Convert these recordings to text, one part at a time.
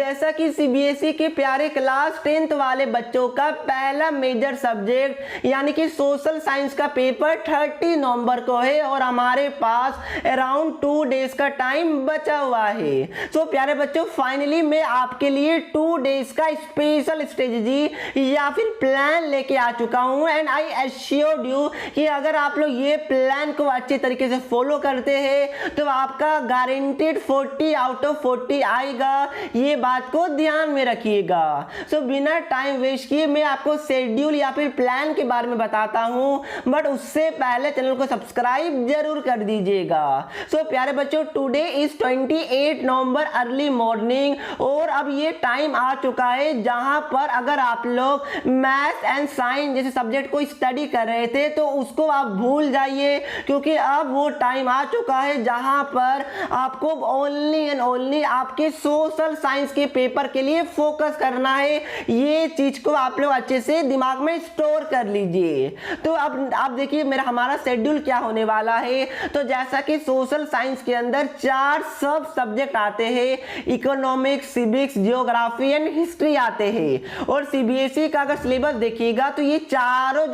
जैसा कि सीबीएसई के प्यारे क्लास 10th वाले बच्चों का पहला मेजर सब्जेक्ट यानी कि सोशल साइंस का पेपर 30 नवंबर को है और हमारे पास अराउंड 2 डेज का टाइम बचा हुआ है। सो प्यारे बच्चों, फाइनली मैं आपके लिए 2 डेज का स्पेशल स्ट्रेटजी या फिर प्लान लेके आ चुका हूं एंड आई एश्योर्ड यू कि अगर आप लोग ये प्लान को अच्छे तरीके से फॉलो करते हैं तो आपका गारंटेड 40 आउट ऑफ 40 आएगा। ये बात को ध्यान में रखिएगा। सो बिना टाइम वेस्ट किए मैं आपको शेड्यूल या फिर प्लान के बारे में बताता हूं, बट उससे पहले चैनल को सब्सक्राइब जरूर कर दीजिएगा। सो प्यारे बच्चों, today is 28 November early morning और अब ये टाइम आ चुका है जहां पर अगर आप लोग मैथ एंड साइंस जैसे सब्जेक्ट को स्टडी कर रहे थे तो उसको आप भूल जाइए, क्योंकि अब वो टाइम आ चुका है जहां पर आपको ओनली एंड ओनली आपके सोशल साइंस के पेपर के लिए फोकस करना है। ये चीज को आप लोग अच्छे से दिमाग में स्टोर कर लीजिए। तो अब आप देखिए मेरा हमारा शेड्यूल क्या होने वाला है। तो जैसा कि सोशल साइंस के अंदर 4 सब सब्जेक्ट आते हैं, economics, civics, geography and history आते हैं। और सीबीएसई का अगर सिलेबस देखिएगा तो ये चारों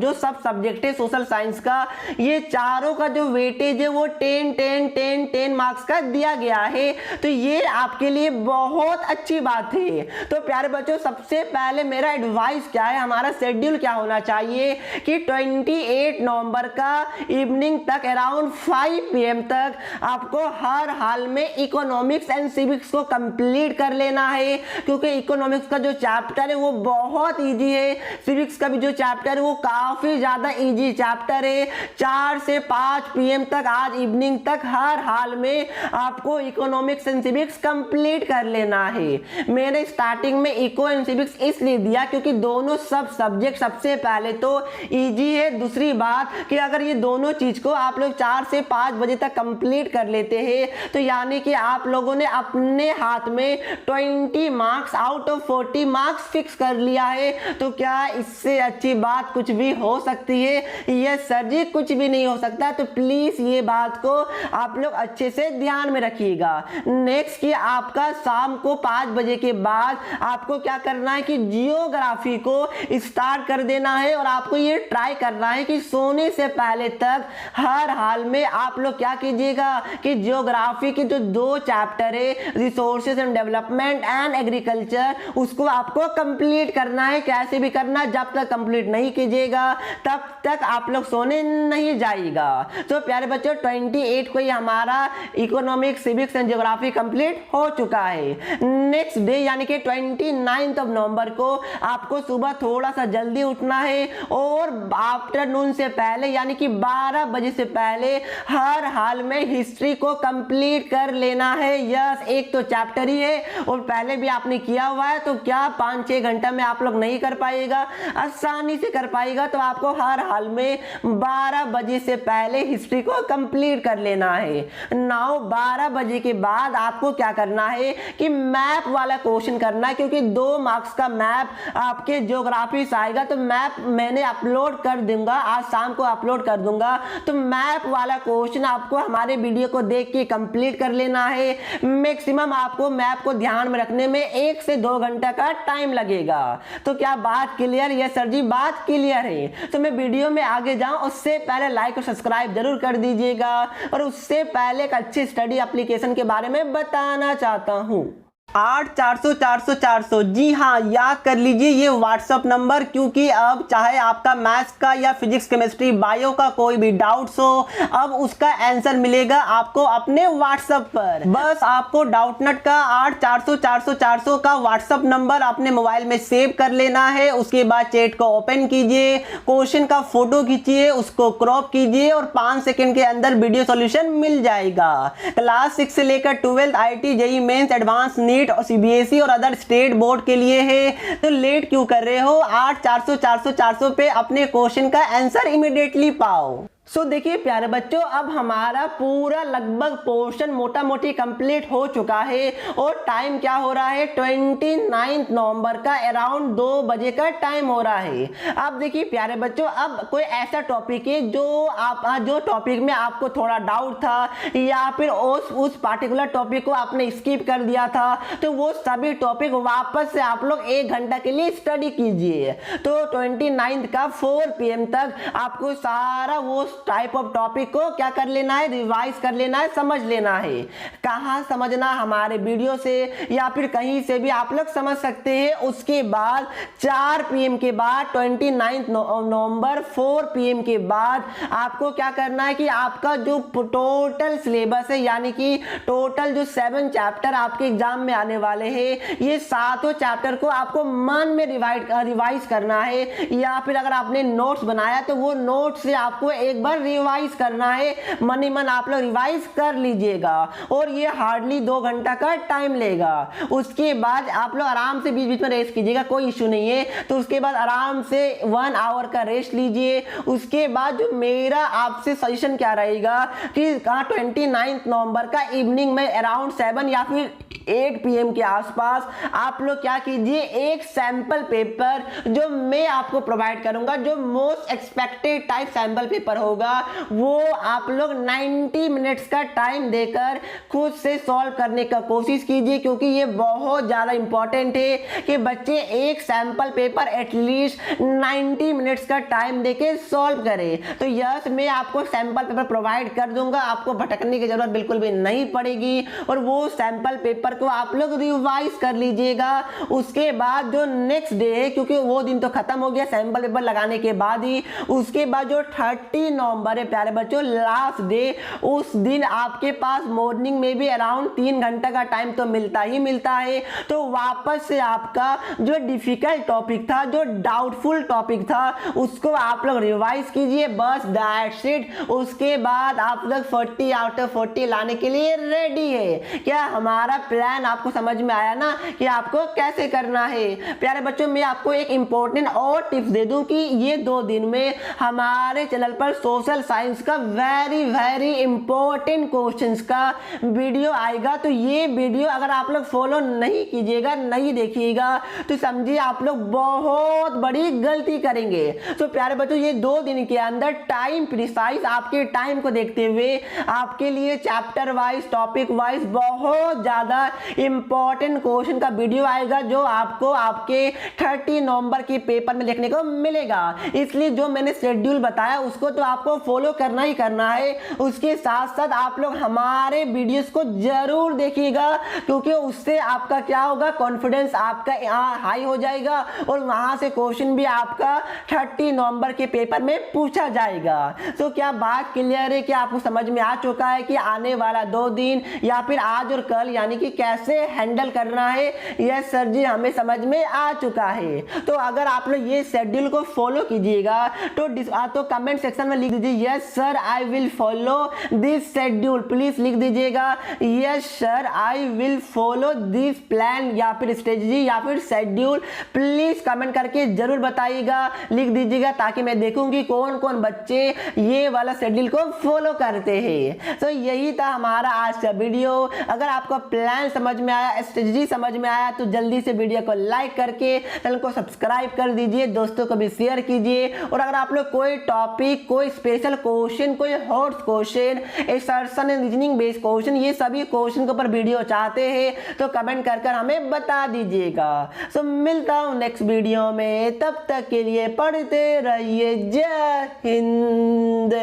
जो सब सब्जेक्ट है सोशल साइंस का, ये चारों का जो वेटेज है वो 10 मार्क्स का दिया गया है। तो ये आपके लिए बहुत अच्छी बात है। तो प्यारे बच्चों, सबसे पहले मेरा एडवाइस क्या है, हमारा शेड्यूल क्या होना चाहिए कि 28 नवंबर का इवनिंग तक अराउंड 5 PM तक आपको हर हाल में इकोनॉमिक्स एंड सिविक्स को कंप्लीट कर लेना है, क्योंकि इकोनॉमिक्स का जो चैप्टर है वो बहुत इजी है, सिविक्स का भी जो चैप्टर है वो काफी ज्यादा इजी चैप्टर है। 4 से 5 PM तक आज इवनिंग तक हर हाल में आपको इकोनॉमिक्स एंड सिविक्स कंप्लीट कर लेना है। मैंने स्टार्टिंग में इको एंड सिविक्स इसलिए दिया क्योंकि दोनों सब सब्जेक्ट सबसे पहले तो इजी है। दूसरी बात कि अगर ये दोनों चीज को आप लोग 4 से 5 बजे तक कंप्लीट कर लेते हैं तो यानी कि आप लोगों ने अपने हाथ में 20 marks out of 40 marks fix कर लिया है। तो क्या इससे अच्छी बात कुछ भी हो सकती है? यस सर जी, कुछ भी नहीं हो सकता। तो प्लीज ये बात को आप लोग अच्छे से ध्यान में रखिएगा। नेक्स्ट कि आपका शाम को 5 बजे के बाद आपको क्या करना है कि जियोग्राफी को स्टार्ट कर देना है और आपको ये ट्राई करना है कि सोने से पहले तक हर हाल में आप लोग क्या कीजिएगा कि जियोग्राफी के जो 2 चैप्टर है, resources and development and agriculture, उसको आपको कंप्लीट करना है। कैसे भी करना, जब तक कंप्लीट नहीं कीजिएगा तब तक आप लोग सोने नहीं जाइएगा। तो प्यारे बच्चों, 28 को ही हमारा economics, civics and geography complete हो चुका है। नेक्स्ट डे यानी कि 29 नवंबर को आपको सुबह थोड़ा सा जल्दी उठना है और आफ्टरनून से पहले यानी कि 12 बजे से पहले हर हाल में हिस्ट्री को कंप्लीट कर लेना है। यस, एक तो चैप्टर ही है और पहले भी आपने किया हुआ है, तो क्या 5-6 घंटा में आप लोग नहीं कर पाएगा, आसानी से कर पाएगा। तो आपको हर हाल में 12 बजे से पहले हिस्ट्री को कंप्लीट कर लेना है। नाउ 12 बजे के बाद आपको क्या करना है कि मैप वाला क्वेश्चन करना है, क्योंकि 2 मार्क्स का मैप आपके ज्योग्राफी से आएगा। तो मैप मैंने अपलोड कर दूंगा, आज शाम को अपलोड कर दूंगा। तो मैप वाला क्वेश्चन आपको हमारे वीडियो को देख के कंप्लीट कर लेना है। मैक्सिमम आपको मैप को ध्यान में रखने में 1 से 2 घंटा का टाइम लगेगा। तो क्या बात क्लियर? यस सर जी, बात क्लियर है। तो मैं वीडियो में आगे जाऊं उससे पहले लाइक और सब्सक्राइब जरूर कर दीजिएगा और उससे पहले एक अच्छी स्टडी एप्लीकेशन के बारे में बताना चाहता हूं। 8400 जी हाँ, याद कर लीजिए ये व्हाट्सअप नंबर, क्योंकि अब चाहे आपका मैथ्स का या फिजिक्स, केमिस्ट्री, बायो का कोई भी डाउट्स हो, अब उसका आंसर मिलेगा आपको अपने व्हाट्सएप पर। बस आपको डाउटनट का 8400 का व्हाट्सअप नंबर अपने मोबाइल में सेव कर लेना है। उसके बाद चैट को ओपन कीजिए, क्वेश्चन का फोटो खींचिए, उसको क्रॉप कीजिए और 5 सेकंड के अंदर वीडियो सॉल्यूशन मिल जाएगा। क्लास 6 से लेकर 12th IIT, JEE mains, advance, NEET और सीबीएसई और अदर स्टेट बोर्ड के लिए है। तो लेट क्यों कर रहे हो? 8400 पे अपने क्वेश्चन का आंसर इमीडिएटली पाओ। देखिए प्यारे बच्चों, अब हमारा पूरा लगभग पोर्शन मोटा मोटी कंप्लीट हो चुका है और टाइम क्या हो रहा है, 29 नवंबर का अराउंड 2 बजे का टाइम हो रहा है। अब देखिए प्यारे बच्चों, अब कोई ऐसा टॉपिक है जो टॉपिक में आपको थोड़ा डाउट था या फिर उस पार्टिकुलर टॉपिक को आपने स्किप कर दिया था, तो वो सभी टॉपिक वापस से आप लोग 1 घंटा के लिए स्टडी कीजिए। तो 29 का 4 PM तक आपको सारा वो टाइप ऑफ टॉपिक को क्या कर लेना है, रिवाइज कर लेना है, समझ लेना है। कहाँ समझना, हमारे वीडियो से या फिर कहीं से भी आप लोग समझ सकते हैं। उसके बाद 4 PM के बाद 29 नवंबर 4 PM के बाद आपको क्या करना है कि आपका जो टोटल सिलेबस है, यानी कि टोटल जो 7 चैप्टर आपके एग्जाम में आने वाले हैं, ये 7 चैप्टर को आपको मन में रिवाइज करना है, या फिर अगर आपने नोट्स बनाया तो वो नोट्स से आपको एक बार रिवाइज करना है। मन ही मन आप लोग रिवाइज कर लीजिएगा और ये हार्डली 2 घंटा का टाइम लेगा। उसके बाद आप लोग आराम से बीच बीच में रेस्ट कीजिएगा, कोई इश्यू नहीं है। तो उसके बाद आराम से 1 आवर का रेस्ट लीजिए। उसके बाद जो मेरा आपसे सजेशन क्या रहेगा कि 29 नवंबर का इवनिंग में अराउंड 7 या फिर 8 PM के आसपास आप लोग क्या कीजिए, एक सैंपल पेपर जो मैं आपको प्रोवाइड करूंगा, जो most expected type sample paper होगा, वो आप लोग 90 मिनट्स का टाइम देकर खुद से सॉल्व करने का कोशिश कीजिए, क्योंकि ये बहुत ज्यादा इंपॉर्टेंट है कि बच्चे एक सैंपल पेपर एटलीस्ट 90 मिनट्स का टाइम देके सॉल्व करें। तो यस, मैं आपको सैंपल पेपर प्रोवाइड कर दूंगा, आपको भटकने की जरूरत बिल्कुल भी नहीं पड़ेगी और वो सैंपल पेपर को आप लोग रिवाइज कर लीजिएगा। उसके बाद जो नेक्स्ट डे है, क्योंकि वो दिन तो खत्म हो गया सैंपल पेपर लगाने के बाद ही, उसके बाद जो 30 नवंबर है प्यारे बच्चों, लास्ट डे, उस दिन आपके पास मॉर्निंग में भी अराउंड 3 घंटा का टाइम तो मिलता ही मिलता है। तो वापस से आपका जो डिफिकल्ट टॉपिक था, जो डाउटफुल टॉपिक था, उसको आप लोग रिवाइज कीजिए, बस दैट्स इट। उसके बाद आप लोग 40 आउट ऑफ 40 लाने के लिए रेडी है। क्या हमारा प्लान आपको समझ में आया ना कि आपको कैसे करना है? प्यारे बच्चों, मैं आपको एक इंपॉर्टेंट और टिप्स दे दूं कि ये 2 दिन में हमारे चैनल पर सोशल साइंस का वेरी इंपॉर्टेंट क्वेश्चंस का वीडियो आएगा। तो ये वीडियो अगर आप लोग फॉलो नहीं कीजिएगा, नहीं देखिएगा, तो समझिए आप लोग बहुत बड़ी गलती करेंगे। तो प्यारे बच्चों, ये 2 दिन के अंदर टाइम प्रिसाइज, आपके टाइम को देखते हुए आपके लिए चैप्टर वाइज, टॉपिक वाइज बहुत ज्यादा इंपॉर्टेंट क्वेश्चन का वीडियो आएगा, जो आपको आपके 30 नवंबर के पेपर में देखने को मिलेगा। इसलिए जो मैंने शेड्यूल बताया उसको तो आपको फॉलो करना ही करना है। उसके साथ साथ आप लोग हमारे वीडियोस को जरूर देखिएगा, क्योंकि उससे आपका क्या होगा, कॉन्फिडेंस आपका हाई हो जाएगा और वहां से क्वेश्चन भी आपका 30 नवंबर के पेपर में पूछा जाएगा। तो क्या बात क्लियर है कि आपको समझ में आ चुका है कि आने वाला 2 दिन या फिर आज और कल यानी कि कैसे हैंडल करना है? यस सर जी, हमें समझ में आ चुका है। तो अगर आप लोग ये शेड्यूल को फॉलो कीजिएगा तो कमेंट सेक्शन में लिख दीजिए yes sir I will follow this schedule, please लिख दीजिएगा yes sir I will follow this plan या फिर स्ट्रेटजी या फिर शेड्यूल। प्लीज कमेंट करके जरूर बताइएगा, लिख दीजिएगा, ताकि मैं देखूंगी कौन कौन बच्चे ये वाला शेड्यूल को फॉलो करते हैं। तो यही था हमारा आज का वीडियो। अगर आपको प्लान समझ में आया, स्ट्रेटजी समझ में आया, तो जल्दी से वीडियो को लाइक करके चैनल को सब्सक्राइब कर दीजिए, दोस्तों को भी शेयर कीजिए। और अगर आप लोग कोई टॉपिक, कोई स्पेशल क्वेश्चन, कोई hot question, exertion and reasoning based question, ये सभी क्वेश्चन के ऊपर वीडियो चाहते हैं तो कमेंट कर हमें बता दीजिएगा। सो मिलता हूं नेक्स्ट वीडियो में, तब तक के लिए पढ़ते रहिए। जय हिंद,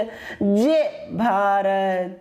जय भारत।